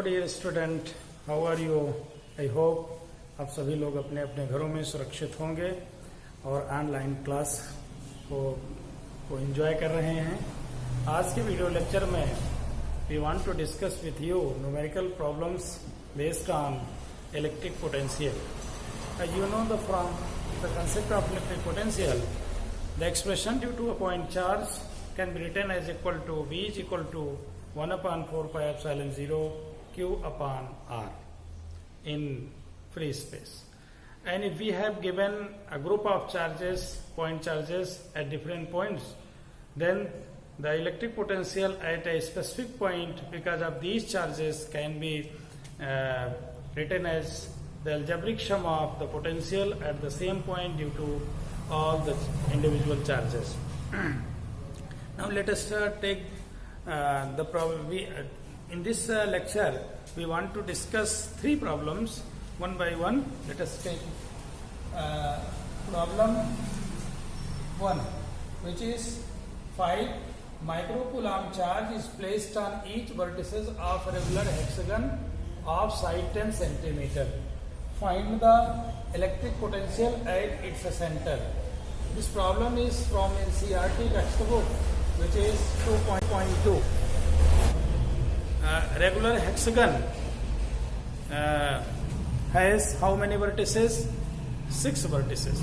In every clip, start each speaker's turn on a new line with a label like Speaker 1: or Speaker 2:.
Speaker 1: Dear student, how are you? I hope आप सभी लोग अपने अपने घरों में सुरक्षित होंगे और ऑनलाइन क्लास को एंजॉय कर रहे हैं। आज के वीडियो लेक्चर में we want to discuss with you numerical problems based on electric potential. As you know from the concept of electric potential, the expression due to a point charge can be written as equal to V is equal to 1 upon 4 pi epsilon 0 Q upon R in free space. And if we have given a group of charges, point charges at different points, then the electric potential at a specific point because of these charges can be written as the algebraic sum of the potential at the same point due to all the individual charges. Now let us take the problem. In this lecture we want to discuss three problems one by one. Let us take problem 1, which is 5 microcoulomb charge is placed on each vertices of a regular hexagon of side 10 centimeter. Find the electric potential at its center. This problem is from NCERT textbook, which is 2.2. Regular hexagon has how many vertices? 6 vertices.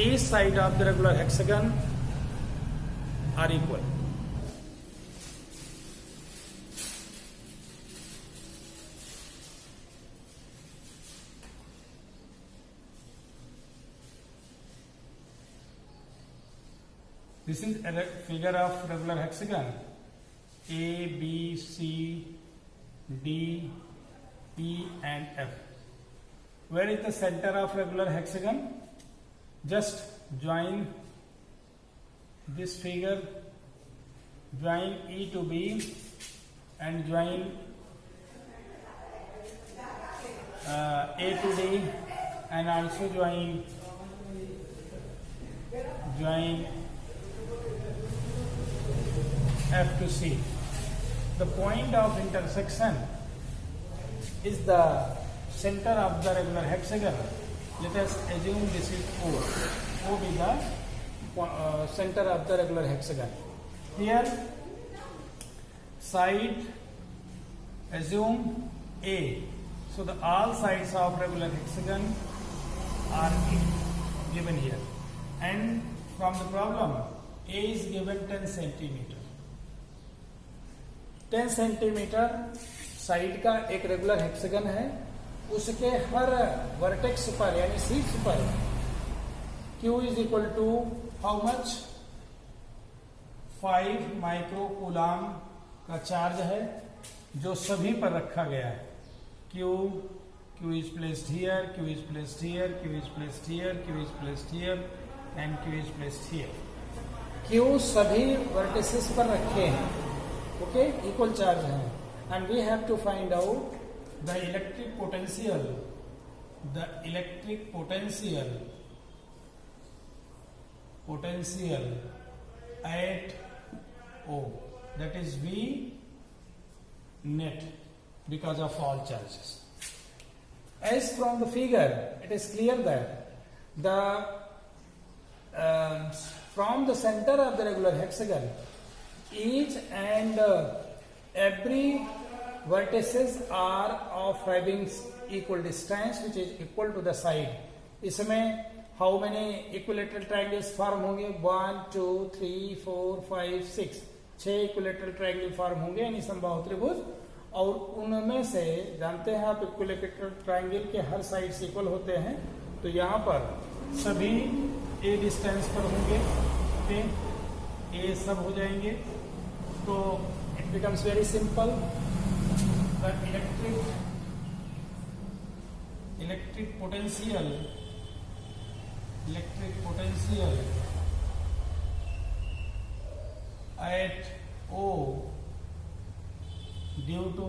Speaker 1: Each side of the regular hexagon are equal. This is a figure of regular hexagon. A, B, C, D, E and F. Where is the center of regular hexagon? Just join this figure, join E to B and join A to D and also join F to C. The point of intersection is the center of the regular hexagon. Let us assume this is O. O be the center of the regular hexagon. Here side assume A. So the all sides of regular hexagon are given here. And from the problem, A is given 10 centimeter. 10 centimetre side का एक regular hexagon है, उसके हर vertex पर यानी शीर्ष पर Q is equal to how much 5 microcoulomb का charge है जो सभी पर रखा गया है. Q is placed here, Q is placed here, Q is placed here, Q is placed here and Q is placed here. Q सभी वर्टिसेस पर रखे हैं. Okay, equal charge है, and we have to find out the electric potential at O, that is V net because of all charges. As from the figure, it is clear that the from the center of the regular hexagon, each and every vertices are of having equal distance, which is equal to the side. इसमें how many equilateral triangles form होंगे? 1, 2, 3, 4, 5, 6. 6 equilateral triangle form होंगे यानी समबाहु त्रिभुज. और उनमें से जानते हैं आप इक्विलेटरल ट्रायंगल के हर साइड इक्वल होते हैं. तो यहाँ पर सभी ए डिस्टेंस पर होंगे, ए सब हो जाएंगे. तो it becomes very simple. The electric potential at O due to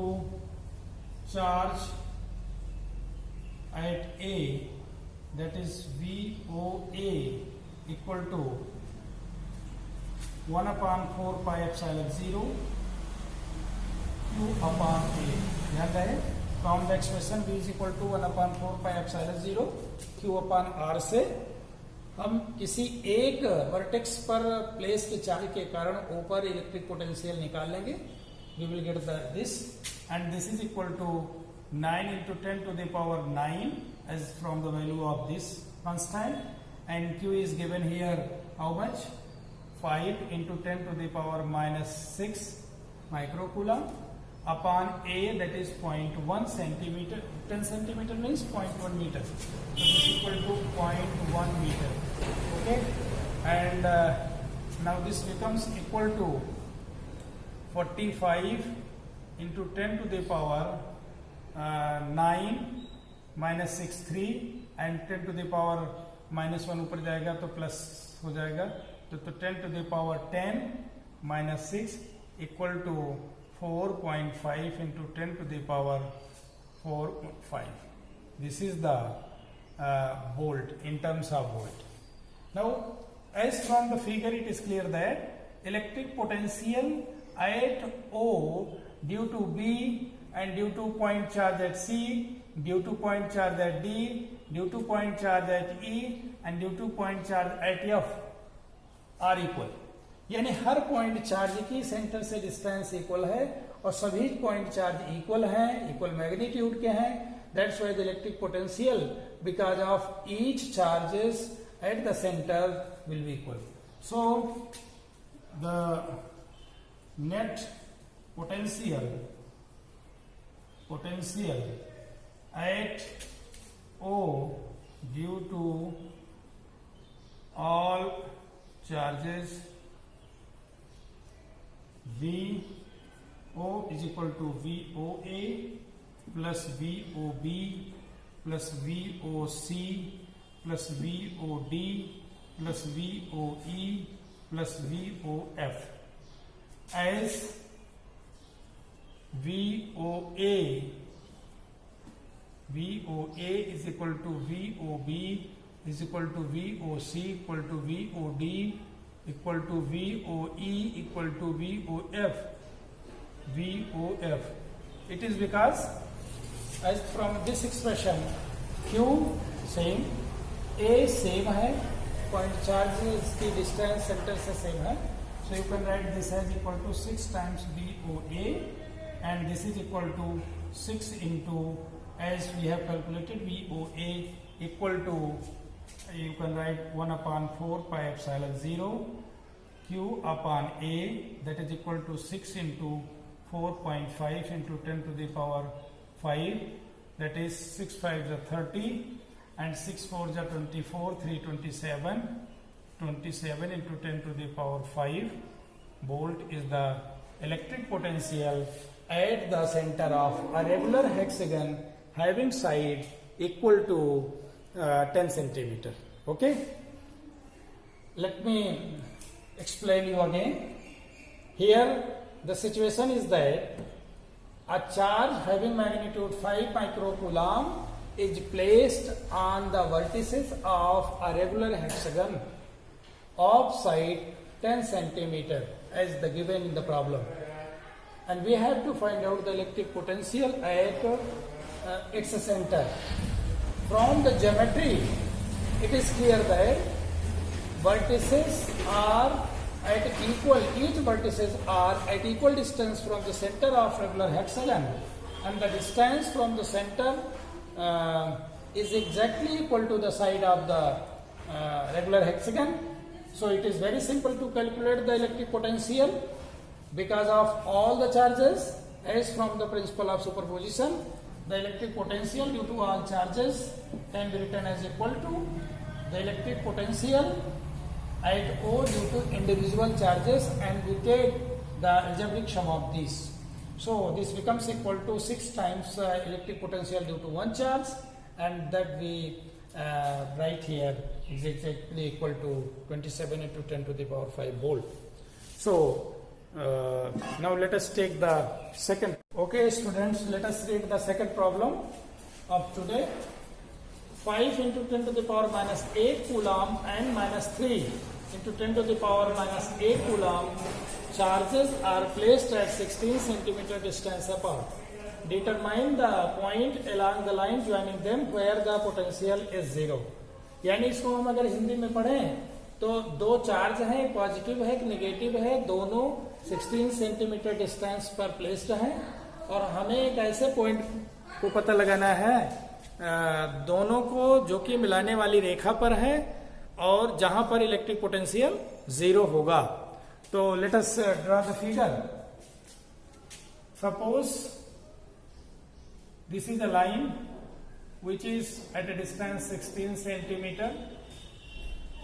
Speaker 1: charge at A, that is VOA, equal to 1 upon 4 pi epsilon 0 Q upon A. ध्यान रहे, from the expression V is equal to 1/4 pi epsilon 0 Q upon R से हम किसी एक vertex पर place के charge के कारण O पर इलेक्ट्रिक पोटेंशियल निकाल लेंगे. We will get this, and this is equal to 9 into 10 to the power 9 as from the value of this constant, and Q is given here how much? 5 into 10 to the power minus 6 microcoulomb upon A, that is 0.1 centimeter. 10 centimeter means 0.1 meter. So this is equal to 0.1 meter. Okay, and now this becomes equal to 45 into 10 to the power 9 minus 6 3, and 10 to the power minus 1 ऊपर जाएगा तो plus हो जाएगा, तो 10 to the power 10 minus 6 equal to 4.5 into 10 to the power 4.5. This is the volt in terms of volt. Now, as from the figure it is clear that electric potential at O due to B and due to point charge at C, due to point charge at D, due to point charge at E and due to point charge at F are equal. यानी हर point charge की centre से distance equal है और सभी point charge equal हैं, equal magnitude के हैं. That's why the electric potential because of each charges at the centre will be equal. So the net potential at O due to all charges VO is equal to VOA plus VOB plus VOC plus VOD plus VOE plus VOF as VOA is equal to VOB is equal to VOC equal to VOD equal to VOE equal to VOF. It is because as from this expression Q same, A same है, point charge की distance center से same है, so you can write this as equal to 6 times VOA, and this is equal to 6 into, as we have calculated, VOA equal to, you can write 1/4 pi epsilon 0 Q upon A, that is equal to 6 into 4.5 into 10 to the power 5, that is 6 5s are 30 and 6 4s are 24, 3 27 into 10 to the power 5 volt is the electric potential at the center of a regular hexagon having side equal to 10 centimeter. Okay, let me explain you again. Here the situation is that a charge having magnitude 5 microcoulomb is placed on the vertices of a regular hexagon of side 10 centimeter as the given in the problem, and we have to find out the electric potential at its center. From the geometry it is clear that vertices are at equal, each vertices are at equal distance from the center of regular hexagon, and the distance from the center is exactly equal to the side of the regular hexagon. So it is very simple to calculate the electric potential because of all the charges. As from the principle of superposition, the electric potential due to all charges can be written as equal to the electric potential at O due to individual charges, and we take the algebraic sum of these. So this becomes equal to 6 times electric potential due to one charge, and that we write here is exactly equal to 27 into 10 to the power 5 volt. So now let us take the second. Okay students, let us read the second problem of today. 5 into 10 to the power minus 8 coulomb and minus 3 into 10 to the power minus 8 coulomb charges are placed at 16 centimeter distance apart. Determine the point along the line joining them where the potential is 0. यानी इसको हम अगर हिंदी में पढ़ें तो दो charge हैं, एक पॉजिटिव है एक नेगेटिव है, दोनों 16 सेंटीमीटर डिस्टेंस पर प्लेस्ड हैं और हमें एक ऐसे पॉइंट को पता लगाना है दोनों को जो कि मिलाने वाली रेखा पर है और जहां पर इलेक्ट्रिक पोटेंशियल 0 होगा. तो let us draw the figure. Suppose this is a line which is at a distance 16 centimeter.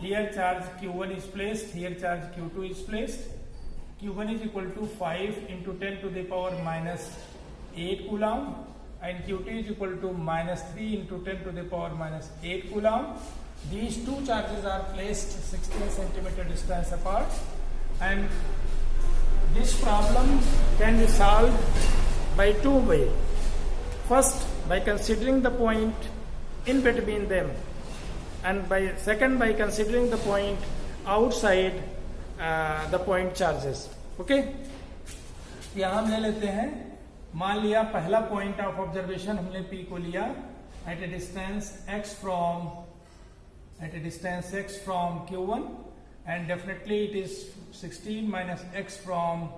Speaker 1: Here charge Q1 is placed, here charge Q2 is placed. Q1 is equal to 5 into 10 to the power minus 8 coulomb and Q2 is equal to minus 3 into 10 to the power minus 8 coulomb. These two charges are placed 16 centimeter distance apart, and this problem can be solved by two ways. First, by considering the point in between them, and by considering the point outside the point charges. Okay? यहाँ हम ले लेते हैं, मान लिया पहला point of observation हमने P को लिया at a distance x from Q1, and definitely it is 16 minus x from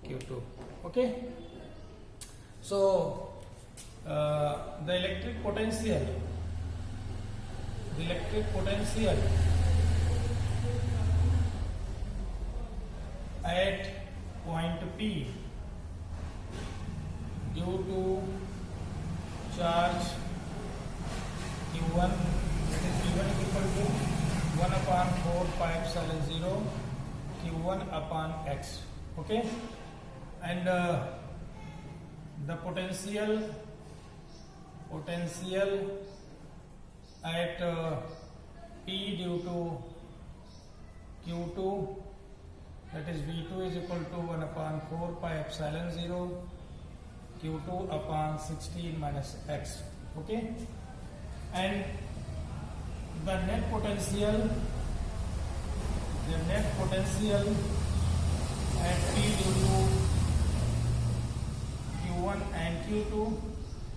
Speaker 1: Q2. Okay, so the electric potential at point P due to charge Q1, that is Q1 is equal to 1 upon 4 pi epsilon 0 Q1 upon x. Okay, and the potential at P due to Q2, that is V2 is equal to 1 upon 4 pi epsilon 0 Q2 upon 16 minus x. Okay, and the net potential at P due to Q1 and Q2,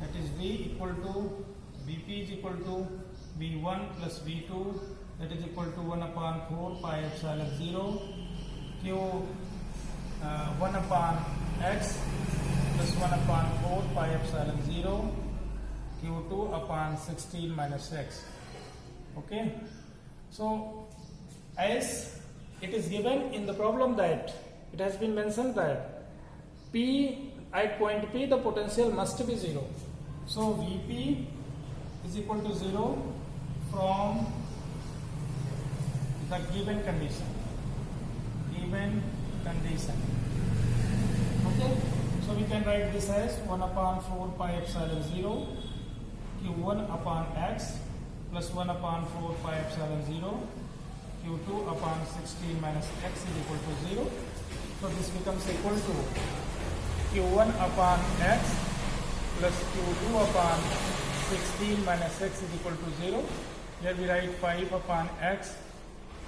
Speaker 1: that is V equal to Vp is equal to V1 plus V2, that is equal to 1 upon 4 pi epsilon 0 Q 1 upon x plus 1 upon 4 pi epsilon 0 Q2 upon 16 minus x. Okay, so as it is given in the problem that it has been mentioned that P at point P the potential must be 0. So Vp is equal to 0 from the given condition. Okay, so we can write this as 1 upon 4 pi epsilon 0 Q1 upon x plus 1 upon 4 pi epsilon 0 Q2 upon 16 minus x is equal to 0. So this becomes equal to Q1 upon x plus Q2 upon 16 minus x is equal to 0. Here we write 5 upon x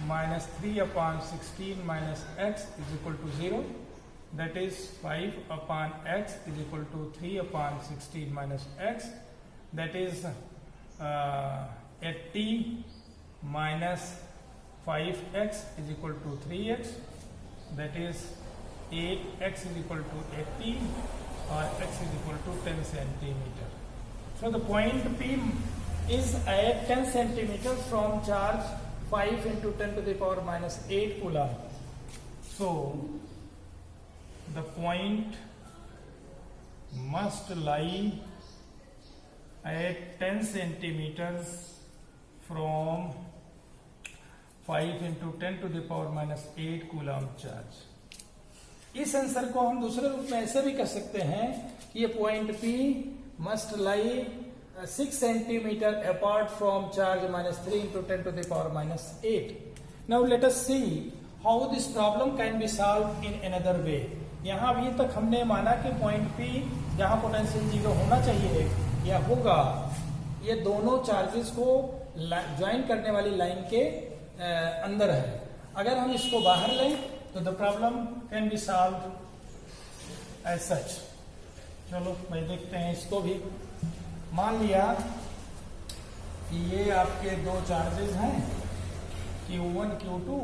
Speaker 1: minus 3 upon 16 minus x is equal to 0. That is 5 upon x is equal to 3 upon 16 minus x. That is at t minus 5x is equal to 3x. That is 8x is equal to 80 or x is equal to 10 centimeter. So the point P is at 10 centimeters from charge 5 into 10 to the power minus 8 coulomb. So the point must lie at 10 centimeters from 5 into 10 to the power minus 8 coulomb charge. इस answer को हम दूसरे रूप में ऐसे भी कर सकते हैं कि ये point P must lie 6 centimeter apart from charge minus 3 into 10 to the power minus 8. Now let us see how this problem can be solved in another way. यहाँ अभी तक हमने माना कि पॉइंट P जहाँ पोटेंशियल 0 होना चाहिए या होगा, ये दोनों चार्जेस को ज्वाइन करने वाली लाइन के अंदर है। अगर हम इसको बाहर लें तो the problem can be solve as such. चलो भाई देखते हैं इसको भी। मान लिया कि ये आपके दो चार्जेस हैं Q1 Q2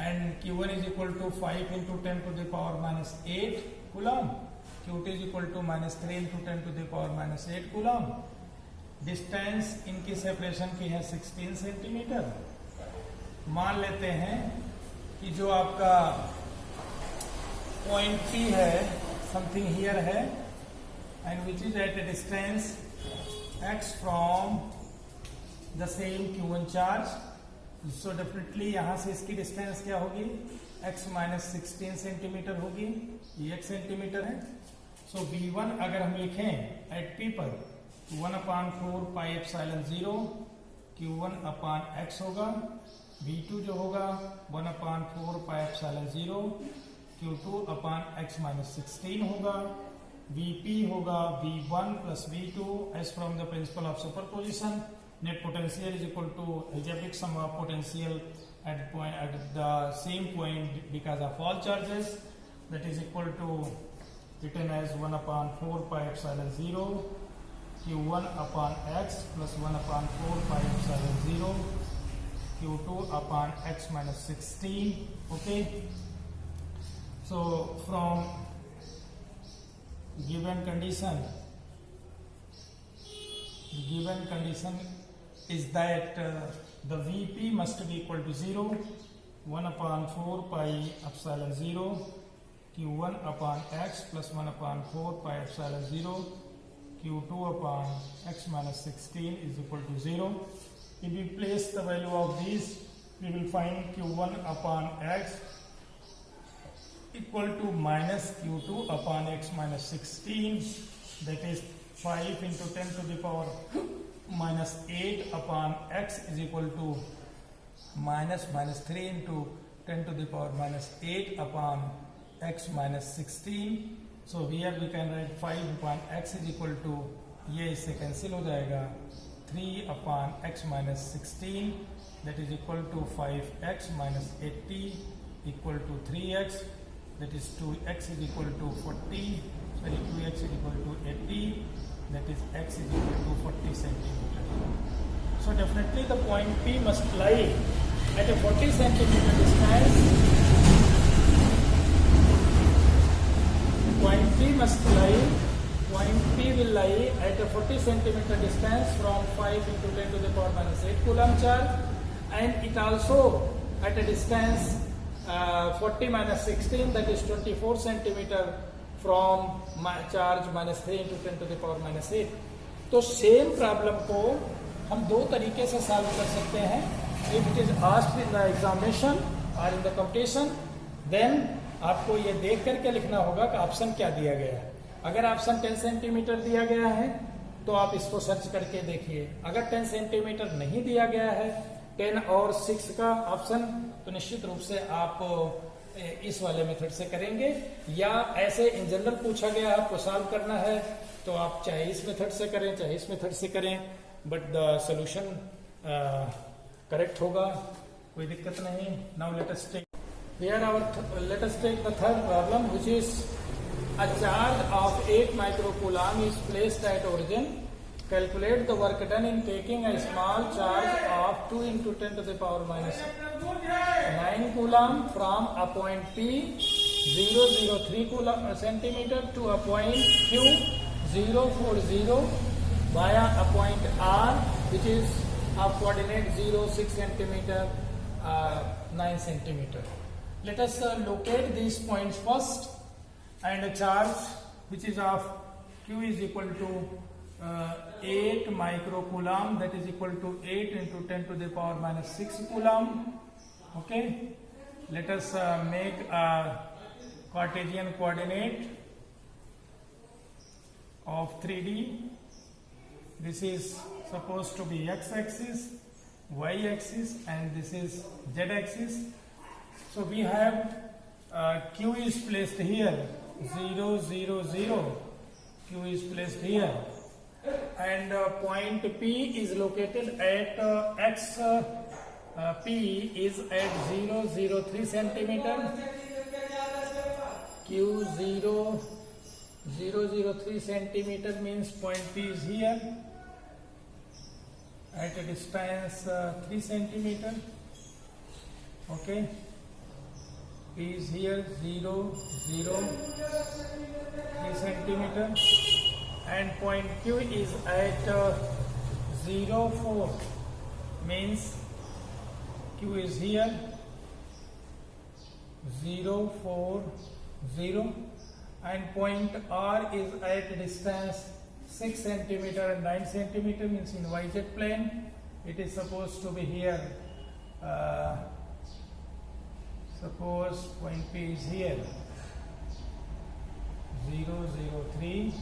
Speaker 1: and Q1 is equal to 5 into 10 to the power minus 8 coulomb, Q2 is equal to minus 3 into 10 to the power minus 8 coulomb. Distance इनकी सेपरेशन की है 16 सेंटीमीटर। मान लेते हैं कि जो आपका पॉइंट P है समथिंग हियर है and which is at a distance x from the same Q1 charge. So definitely यहां से इसकी डिस्टेंस क्या होगी, x माइनस 16 सेंटीमीटर होगी, ये 1 सेंटीमीटर है। सो V1 अगर हम लिखें एट P पर 1/4 पाई एप्सिलॉन 0 Q1 अपान x होगा। V2 जो होगा 1/4 pi epsilon 0 Q2 upon x minus 16 होगा। Vp होगा V1 plus V2 as from the principle of superposition. Net potential is equal to algebraic sum of potential at the same point because of all charges, that is equal to written as 1/4 pi epsilon 0 Q1 upon x plus 1/4 pi epsilon 0 Q2 upon x minus 16. Okay, so from given condition is that the Vp must be equal to 0, 1/4 pi epsilon 0 Q1 upon x plus 1/4 pi epsilon 0 Q2 upon x minus 16 is equal to 0. If we place the value of these, we will find Q1 upon x equal to minus Q2 upon x minus 16, that is 5 into 10 to the power minus 8 upon x is equal to minus 3 into 10 to the power minus 8 upon x minus 16. So here we can write 5 upon x is equal to, ये इससे cancel हो जाएगा, 3 upon x minus 16 that is equal to 5x minus 80 equal to 3x, that is 2x is equal to 40, sorry 2x is equal to 80, that is x is equal to 40 centimeter. So definitely the point P must lie at a 40 centimeter distance. Point P will lie at a 40 centimeter distance from 5 into 10 to the power minus 8 coulomb charge, and it also at a distance 40 minus 16, that is 24 centimeter from charge minus 3 into 10 to the power minus 8. तो same problem को हम दो तरीके से solve कर सकते हैं। If it is asked in the examination और इन द कंपटीशन, देन आपको ये देख करके लिखना होगा कि ऑप्शन क्या दिया गया है। अगर ऑप्शन 10 सेंटीमीटर दिया गया है तो आप इसको सर्च करके देखिए। अगर 10 सेंटीमीटर नहीं दिया गया है, 10 और 6 का ऑप्शन, तो निश्चित रूप से आप इस वाले मेथड से करेंगे, या ऐसे इन जनरल पूछा गया आपको सॉल्व करना है तो आप चाहे इस मेथड से करें चाहे इस मेथड से करें, बट द सॉल्यूशन करेक्ट होगा, कोई दिक्कत नहीं। Now let us take the third problem, which is a charge of 8 microcoulomb is placed at origin. Calculate the work done in taking a small charge of 2 into 10 to the power minus 9 coulomb from a point P 003 centimeter to a point Q 040 via a point R, which is of coordinate 0, 6 centimeter, 9 centimeter. Let us locate these points first. And a charge which is of Q is equal to 8 microcoulomb, that is equal to 8 into 10 to the power minus 6 coulomb. Okay, let us make a Cartesian coordinate of 3D. This is supposed to be x-axis, y-axis, and this is z-axis. So we have Q is placed here, 0, 0, 0. Q is placed here, and point P is located at x P is at 003 centimeter. Q 003 centimeter means point P is here at a distance 3 centimeter. Okay. P is here 3 centimeter, and point Q is at 04 means Q is here 040, and point R is at a distance 6 centimeter and 9 centimeter means in YZ plane. It is supposed to be here. Suppose point P is here 003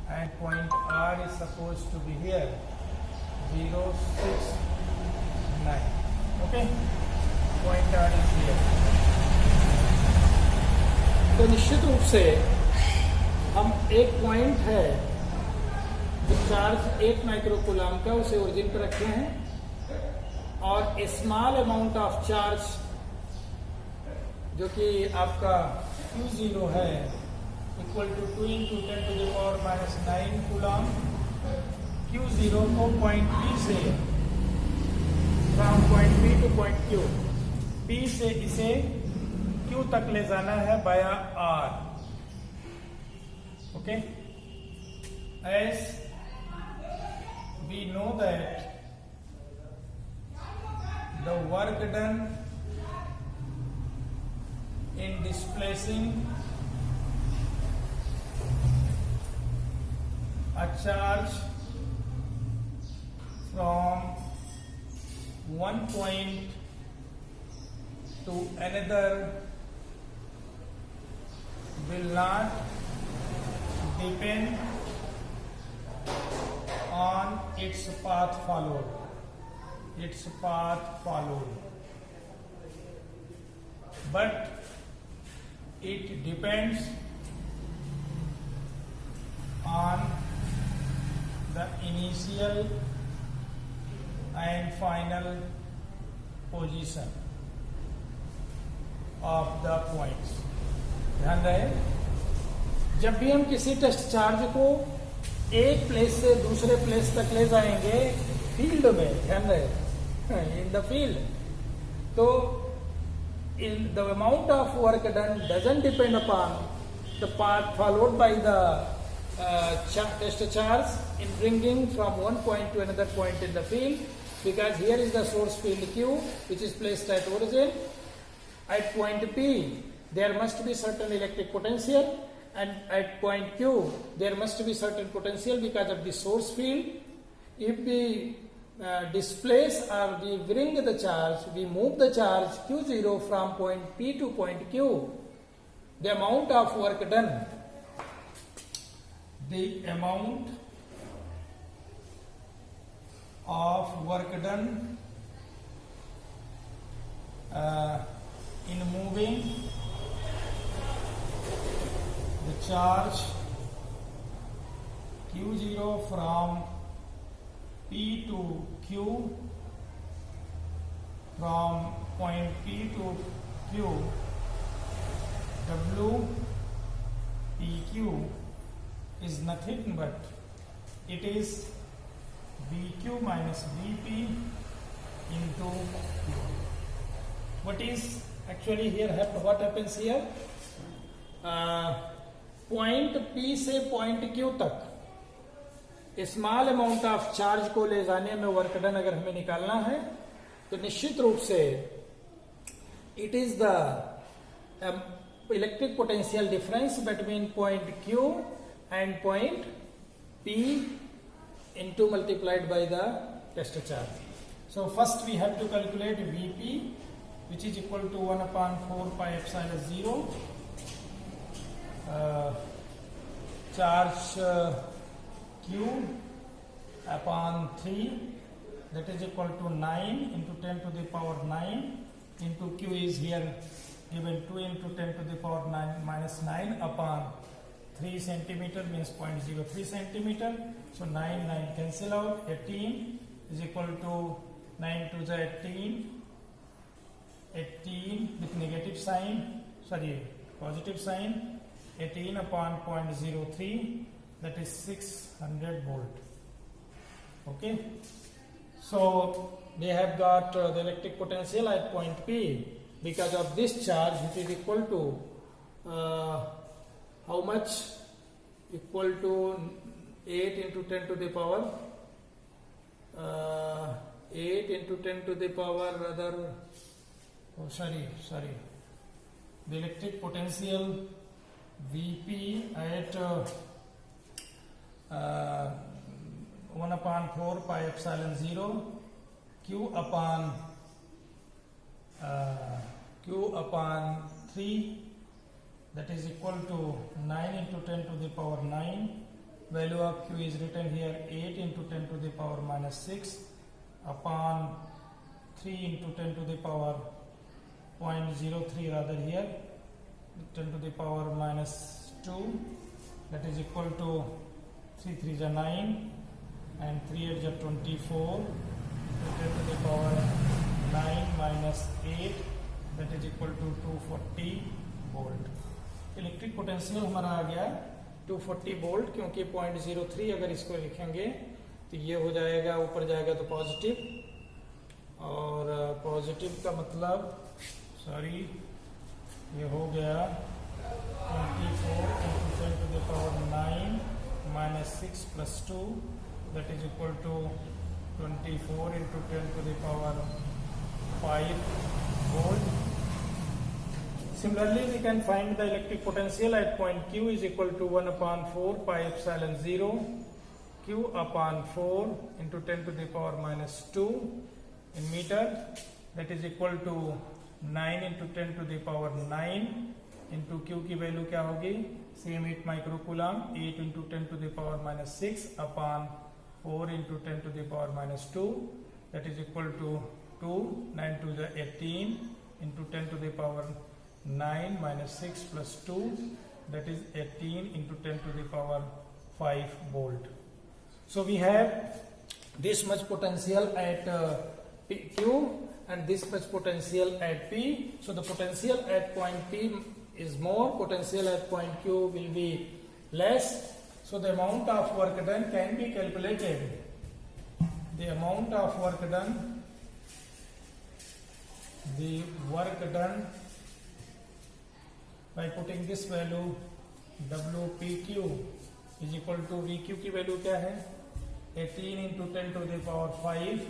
Speaker 1: and point R is supposed to be here 069. Okay, point R is here. तो निश्चित रूप से हम एक point है जो charge 8 microcoulomb का उसे ओरिजिन पर रखे हैं और स्मॉल अमाउंट ऑफ चार्ज जो कि आपका Q0 है equal to 2 into 10 to the power minus 9 coulomb. Q0 को पॉइंट P से from point P to point Q, P से इसे Q तक ले जाना है बाया R. Okay, as we know that the work done in displacing a charge from one point to another will not depend on its path followed. But it depends on the initial and final position of the points. ध्यान रहे, जब भी हम किसी test charge को एक place से दूसरे प्लेस तक ले जाएंगे फील्ड में, ध्यान रहे, इन द फील्ड, तो the amount of work done doesn't depend upon the path followed by the test charge in bringing from one point to another point in the field, because here is the source field Q which is placed at origin. At point P there must be certain electric potential, and at point Q there must be certain potential because of the source field. If we displace or we bring the charge, we move the charge Q0 from point P to point Q, the amount of work done in moving the charge Q0 from P to Q, from point P to Q, WPQ is nothing but it is VQ minus VP into Q. What is actually here? What happens here? Point P से point Q तक small amount of charge को ले जाने में work done अगर हमें निकालना है तो निश्चित रूप से it is the electric potential difference between point Q and point P into multiplied by the test charge. So first we have to calculate Vp, which is equal to 1 upon 4 pi epsilon 0. Charge Q upon 3, that is equal to 9 into 10 to the power 9 into Q is here given 2 into 10 to the power 9 minus 9 upon 3 centimeter means 0.03 centimeter. So 9 cancel out. 18 is equal to 9 to the 18 sign, positive sign, 18 upon 0.03, that is 600 volt. Okay, so they have got the electric potential at point P because of this charge, which is equal to how much? Equal to 8 into 10 to the power 8 into 10 to the power rather, oh sorry, the electric potential Vp at 1 upon 4 pi epsilon 0 Q upon 3, that is equal to 9 into 10 to the power 9. Value of Q is written here 8 into 10 to the power minus 6 upon 3 into 10 to the power 0.03, rather here 10 to the power minus 2, that is equal to 3 3 is 9 and 3 8 is 24, 10 to the power 9 minus 8, that is equal to 240 volt. Electric potential हमारा आ गया 240 volt, क्योंकि 0.03 अगर इसको लिखेंगे तो ये हो जाएगा, ऊपर जाएगा तो पॉजिटिव, और पॉजिटिव का मतलब ये हो गया 24 into 10 to the power 9 minus 6 plus 2, that is equal to 24 into 10 to the power 5 volt. Similarly, we can find the electric potential at point Q is equal to 1 upon 4 pi epsilon 0 Q upon 4 into 10 to the power minus 2 in meter, that is equal to 9 into 10 to the power 9 into Q की value क्या होगी, same 8 microcoulomb, 8 into 10 to the power minus 6 upon 4 into 10 to the power minus 2, that is equal to 2, 9 to the 18 into 10 to the power 9 minus 6 plus 2, that is 18 into 10 to the power 5 volt. So we have this much potential at Q and this much potential at P. So the potential at point P is more, potential at point Q will be less. So the amount of work done can be calculated. The amount of work done, by putting this value WPQ is equal to VQ की value क्या है, 18 into 10 to the power 5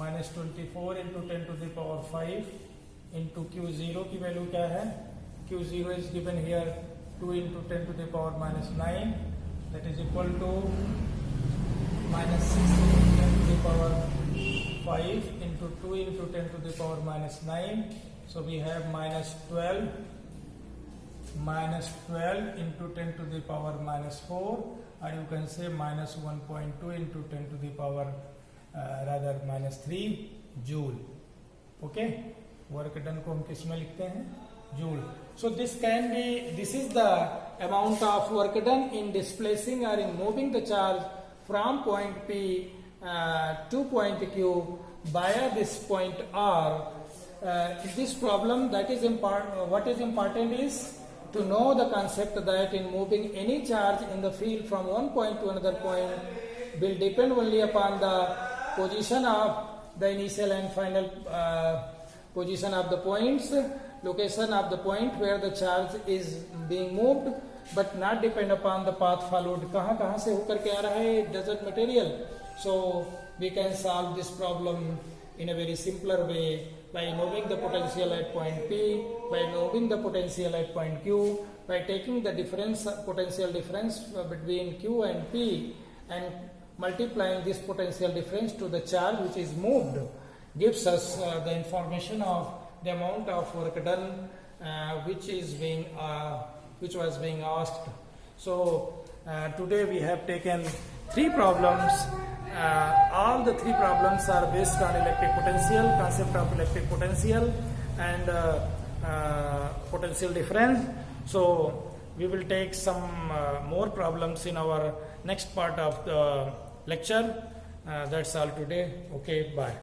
Speaker 1: minus 24 into 10 to the power 5 into Q0 की value क्या है, Q0 is given here 2 into 10 to the power minus 9, that is equal to minus 6 into 10 to the power 5 into 2 into 10 to the power minus 9. So we have minus 12 into 10 to the power minus 4, or you can say minus 1.2 into 10 to the power rather minus 3 joule. Okay, work done को हम किस में लिखते हैं, joule. So this is the amount of work done in displacing or in moving the charge from point P to point Q via this point R. This problem, that is what is important is to know the concept that in moving any charge in the field from one point to another point will depend only upon the position of the initial and final position of the points, location of the point where the charge is being moved, but not depend upon the path followed. कहाँ से होकर के आ रहा है, it doesn't material. So we can solve this problem in a very simpler way by knowing the potential at point P, by knowing the potential at point Q, by taking the potential difference between Q and P and multiplying this potential difference to the charge which is moved, gives us the information of the amount of work done which was being asked. So today we have taken 3 problems. All the 3 problems are based on electric potential, concept of electric potential and potential difference. So we will take some more problems in our next part of the lecture. That's all today. Okay, bye.